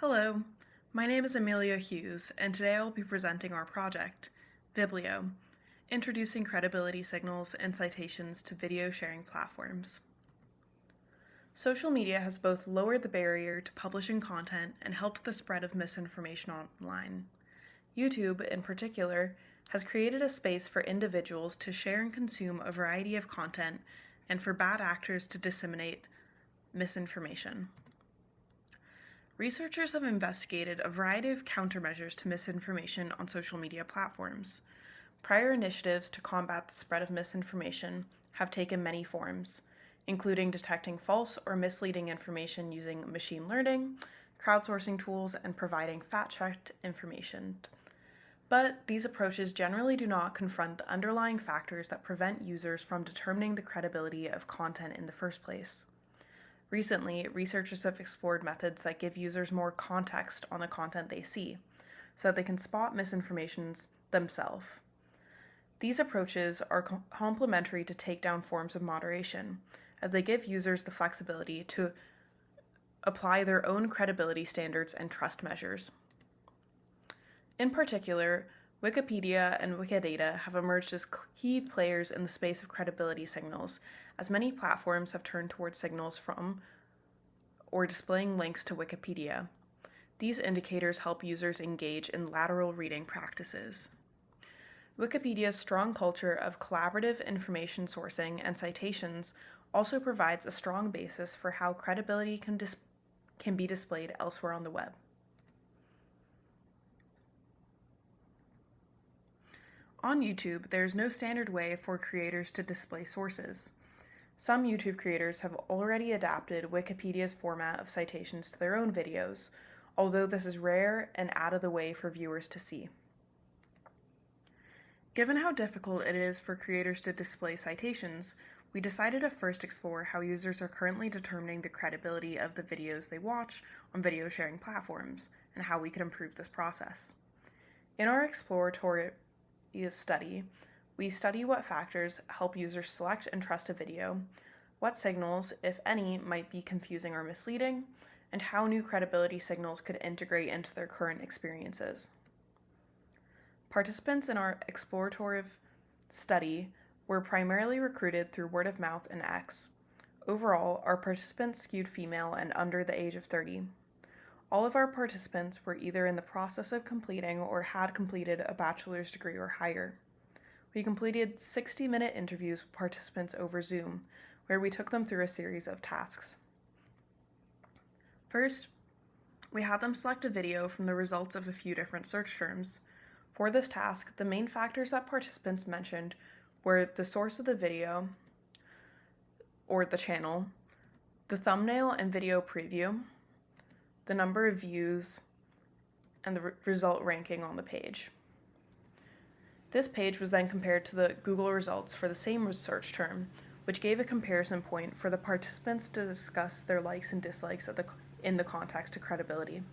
Hello, my name is Emelia Hughes, and today I will be presenting our project, Viblio, Introducing Credibility Signals and Citations to Video Sharing Platforms. Social media has both lowered the barrier to publishing content and helped the spread of misinformation online. YouTube, in particular, has created a space for individuals to share and consume a variety of content and for bad actors to disseminate misinformation. Researchers have investigated a variety of countermeasures to misinformation on social media platforms. Prior initiatives to combat the spread of misinformation have taken many forms, including detecting false or misleading information using machine learning, crowdsourcing tools, and providing fact-checked information. But these approaches generally do not confront the underlying factors that prevent users from determining the credibility of content in the first place. Recently, researchers have explored methods that give users more context on the content they see, so that they can spot misinformations themselves. These approaches are complementary to takedown forms of moderation, as they give users the flexibility to apply their own credibility standards and trust measures. In particular, Wikipedia and Wikidata have emerged as key players in the space of credibility signals, as many platforms have turned towards signals from or displaying links to Wikipedia. These indicators help users engage in lateral reading practices. Wikipedia's strong culture of collaborative information sourcing and citations also provides a strong basis for how credibility can be displayed elsewhere on the web. On YouTube, there is no standard way for creators to display sources. Some YouTube creators have already adapted Wikipedia's format of citations to their own videos, although this is rare and out of the way for viewers to see. Given how difficult it is for creators to display citations, we decided to first explore how users are currently determining the credibility of the videos they watch on video sharing platforms, and how we could improve this process. In our exploratory study, we study what factors help users select and trust a video, what signals, if any, might be confusing or misleading, and how new credibility signals could integrate into their current experiences. Participants in our exploratory study were primarily recruited through word of mouth and X. Overall, our participants skewed female and under the age of 30. All of our participants were either in the process of completing or had completed a bachelor's degree or higher. We completed 60-minute interviews with participants over Zoom, where we took them through a series of tasks. First, we had them select a video from the results of a few different search terms. For this task, the main factors that participants mentioned were the source of the video, or the channel, the thumbnail and video preview, the number of views, and the result ranking on the page. This page was then compared to the Google results for the same search term, which gave a comparison point for the participants to discuss their likes and dislikes in the context of credibility.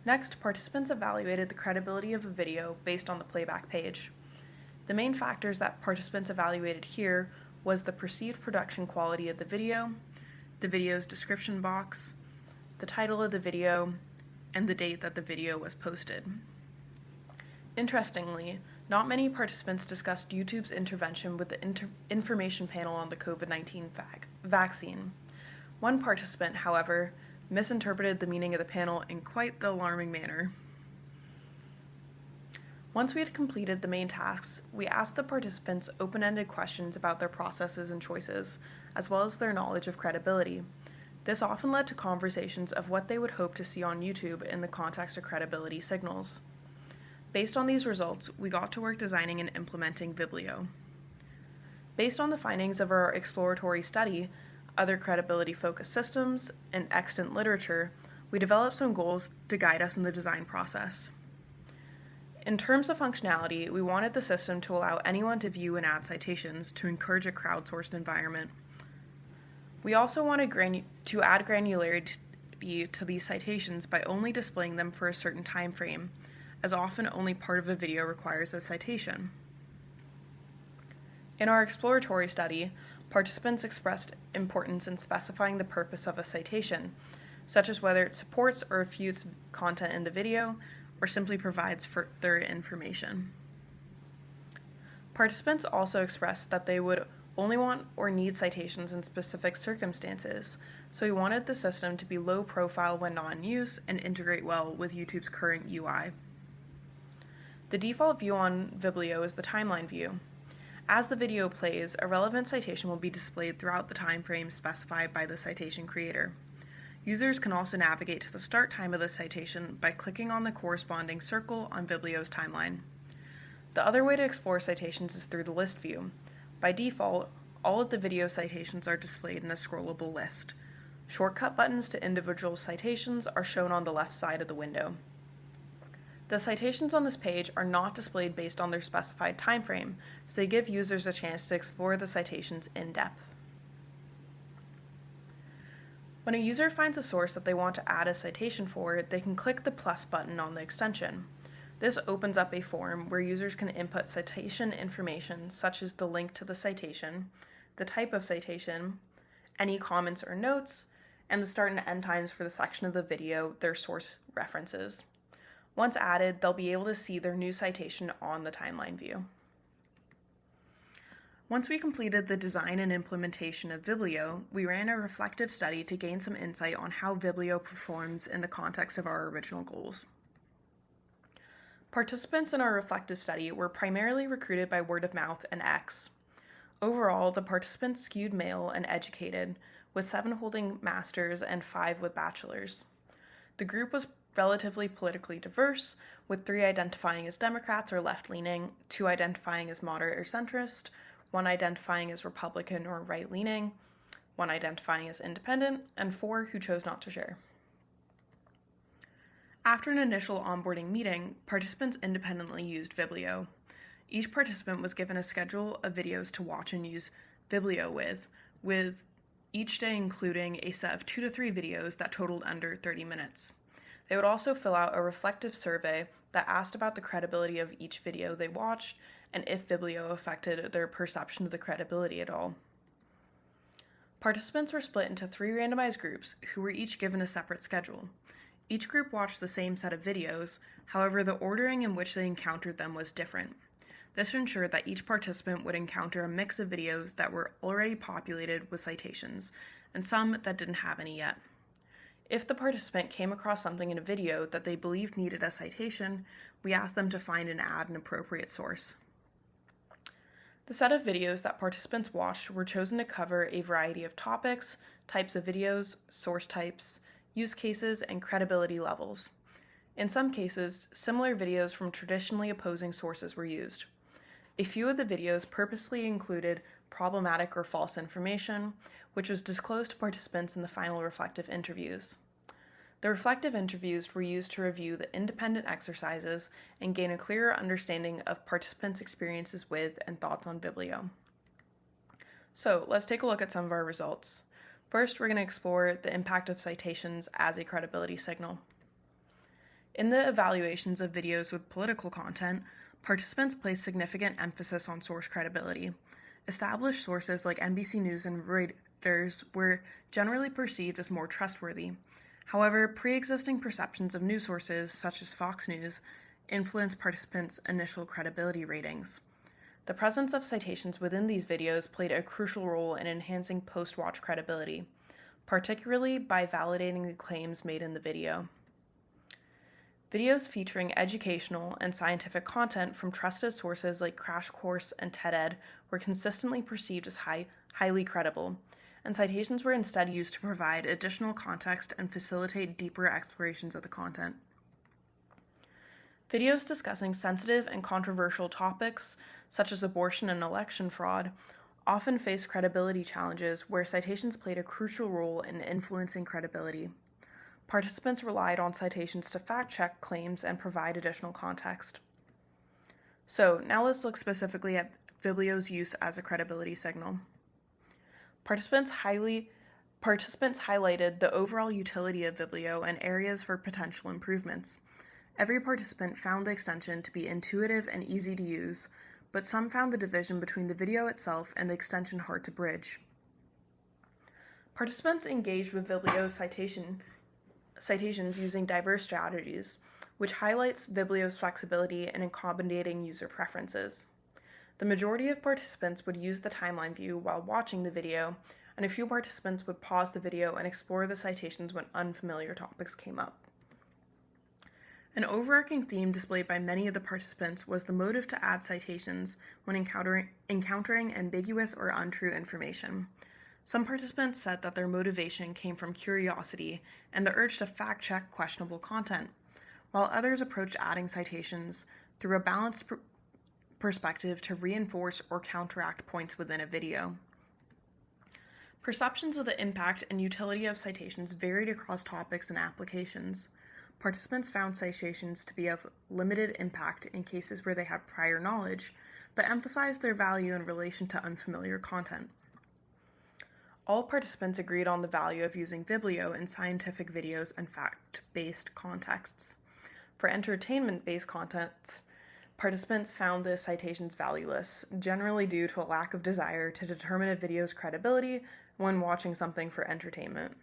Next, participants evaluated the credibility of a video based on the playback page. The main factors that participants evaluated here was the perceived production quality of the video's description box, the title of the video, and the date that the video was posted. Interestingly, not many participants discussed YouTube's intervention with the information panel on the COVID-19 vaccine. One participant, however, misinterpreted the meaning of the panel in quite the alarming manner. Once we had completed the main tasks, we asked the participants open-ended questions about their processes and choices, as well as their knowledge of credibility. This often led to conversations of what they would hope to see on YouTube in the context of credibility signals. Based on these results, we got to work designing and implementing Viblio. Based on the findings of our exploratory study, other credibility-focused systems, and extant literature, we developed some goals to guide us in the design process. In terms of functionality, we wanted the system to allow anyone to view and add citations to encourage a crowdsourced environment. We also wanted to add granularity to these citations by only displaying them for a certain time frame, as often only part of a video requires a citation. In our exploratory study, participants expressed importance in specifying the purpose of a citation, such as whether it supports or refutes content in the video, or simply provides further information. Participants also expressed that they would only want or need citations in specific circumstances, so we wanted the system to be low profile when not in use and integrate well with YouTube's current UI. The default view on Viblio is the timeline view. As the video plays, a relevant citation will be displayed throughout the time frame specified by the citation creator. Users can also navigate to the start time of the citation by clicking on the corresponding circle on Viblio's timeline. The other way to explore citations is through the list view. By default, all of the video citations are displayed in a scrollable list. Shortcut buttons to individual citations are shown on the left side of the window. The citations on this page are not displayed based on their specified time frame, so they give users a chance to explore the citations in depth. When a user finds a source that they want to add a citation for, they can click the plus button on the extension. This opens up a form where users can input citation information such as the link to the citation, the type of citation, any comments or notes, and the start and end times for the section of the video their source references. Once added, they'll be able to see their new citation on the timeline view. Once we completed the design and implementation of Viblio, we ran a reflective study to gain some insight on how Viblio performs in the context of our original goals. Participants in our reflective study were primarily recruited by word of mouth and X. Overall, the participants skewed male and educated, with 7 holding masters and 5 with bachelors. The group was relatively politically diverse, with 3 identifying as Democrats or left-leaning, 2 identifying as moderate or centrist, 1 identifying as Republican or right-leaning, 1 identifying as independent, and 4 who chose not to share. After an initial onboarding meeting, participants independently used Viblio. Each participant was given a schedule of videos to watch and use Viblio with each day including a set of 2 to 3 videos that totaled under 30 minutes. They would also fill out a reflective survey that asked about the credibility of each video they watched and if Viblio affected their perception of the credibility at all. Participants were split into 3 randomized groups who were each given a separate schedule. Each group watched the same set of videos, however, the ordering in which they encountered them was different. This ensured that each participant would encounter a mix of videos that were already populated with citations, and some that didn't have any yet. If the participant came across something in a video that they believed needed a citation, we asked them to find and add an appropriate source. The set of videos that participants watched were chosen to cover a variety of topics, types of videos, source types, use cases, and credibility levels. In some cases, similar videos from traditionally opposing sources were used. A few of the videos purposely included problematic or false information, which was disclosed to participants in the final reflective interviews. The reflective interviews were used to review the independent exercises and gain a clearer understanding of participants' experiences with and thoughts on Viblio. So let's take a look at some of our results. First, we're going to explore the impact of citations as a credibility signal. In the evaluations of videos with political content, participants placed significant emphasis on source credibility. Established sources like NBC News and Reuters were generally perceived as more trustworthy. However, pre-existing perceptions of news sources, such as Fox News, influenced participants' initial credibility ratings. The presence of citations within these videos played a crucial role in enhancing post-watch credibility, particularly by validating the claims made in the video. Videos featuring educational and scientific content from trusted sources like Crash Course and TED-Ed were consistently perceived as highly credible, and citations were instead used to provide additional context and facilitate deeper explorations of the content. Videos discussing sensitive and controversial topics, such as abortion and election fraud, often faced credibility challenges where citations played a crucial role in influencing credibility. Participants relied on citations to fact-check claims and provide additional context. So now let's look specifically at Viblio's use as a credibility signal. Participants highlighted the overall utility of Viblio and areas for potential improvements. Every participant found the extension to be intuitive and easy to use, but some found the division between the video itself and the extension hard to bridge. Participants engaged with Viblio's citation citations using diverse strategies, which highlights Viblio's flexibility in accommodating user preferences. The majority of participants would use the timeline view while watching the video, and a few participants would pause the video and explore the citations when unfamiliar topics came up. An overarching theme displayed by many of the participants was the motive to add citations when encountering ambiguous or untrue information. Some participants said that their motivation came from curiosity and the urge to fact-check questionable content, while others approached adding citations through a balanced perspective to reinforce or counteract points within a video. Perceptions of the impact and utility of citations varied across topics and applications. Participants found citations to be of limited impact in cases where they had prior knowledge, but emphasized their value in relation to unfamiliar content. All participants agreed on the value of using Viblio in scientific videos and fact-based contexts. For entertainment-based contents, participants found the citations valueless, generally due to a lack of desire to determine a video's credibility when watching something for entertainment.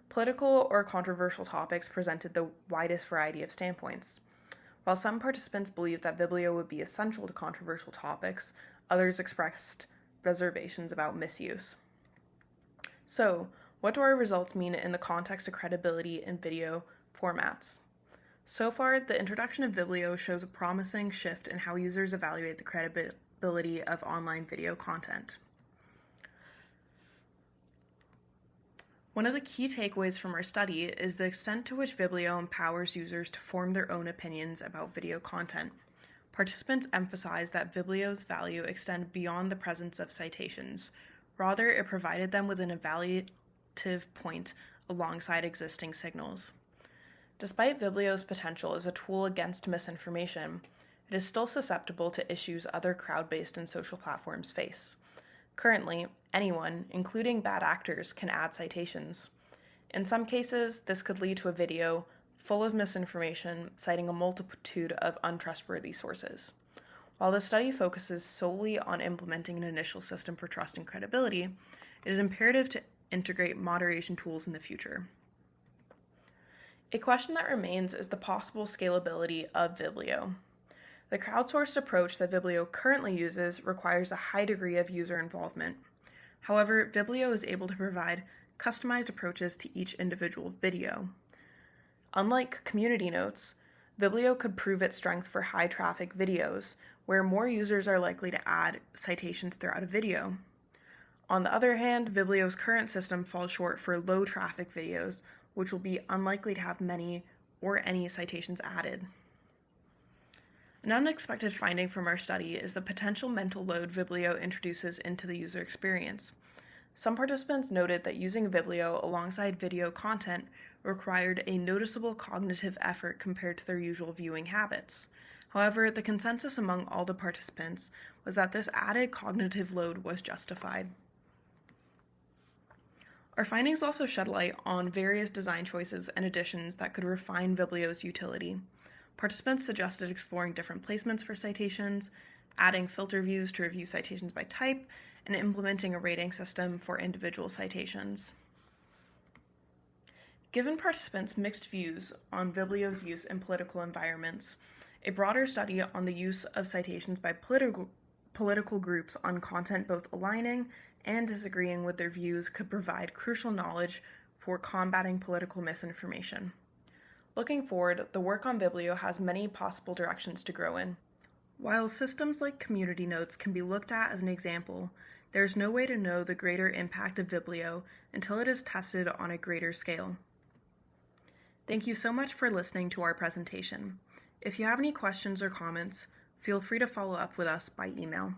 Political or controversial topics presented the widest variety of standpoints. While some participants believed that Viblio would be essential to controversial topics, others expressed reservations about misuse. So, what do our results mean in the context of credibility in video formats? So far, the introduction of Viblio shows a promising shift in how users evaluate the credibility of online video content. One of the key takeaways from our study is the extent to which Viblio empowers users to form their own opinions about video content. Participants emphasized that Viblio's value extended beyond the presence of citations. Rather, it provided them with an evaluative point alongside existing signals. Despite Viblio's potential as a tool against misinformation, it is still susceptible to issues other crowd-based and social platforms face. Currently, anyone, including bad actors, can add citations. In some cases, this could lead to a video full of misinformation, citing a multitude of untrustworthy sources. While the study focuses solely on implementing an initial system for trust and credibility, it is imperative to integrate moderation tools in the future. A question that remains is the possible scalability of Viblio. The crowdsourced approach that Viblio currently uses requires a high degree of user involvement. However, Viblio is able to provide customized approaches to each individual video. Unlike community notes, Viblio could prove its strength for high-traffic videos, where more users are likely to add citations throughout a video. On the other hand, Viblio's current system falls short for low-traffic videos, which will be unlikely to have many or any citations added. An unexpected finding from our study is the potential mental load Viblio introduces into the user experience. Some participants noted that using Viblio alongside video content required a noticeable cognitive effort compared to their usual viewing habits. However, the consensus among all the participants was that this added cognitive load was justified. Our findings also shed light on various design choices and additions that could refine Viblio's utility. Participants suggested exploring different placements for citations, adding filter views to review citations by type, and implementing a rating system for individual citations. Given participants' mixed views on Viblio's use in political environments, a broader study on the use of citations by political groups on content both aligning and disagreeing with their views could provide crucial knowledge for combating political misinformation. Looking forward, the work on Viblio has many possible directions to grow in. While systems like community notes can be looked at as an example, there is no way to know the greater impact of Viblio until it is tested on a greater scale. Thank you so much for listening to our presentation. If you have any questions or comments, feel free to follow up with us by email.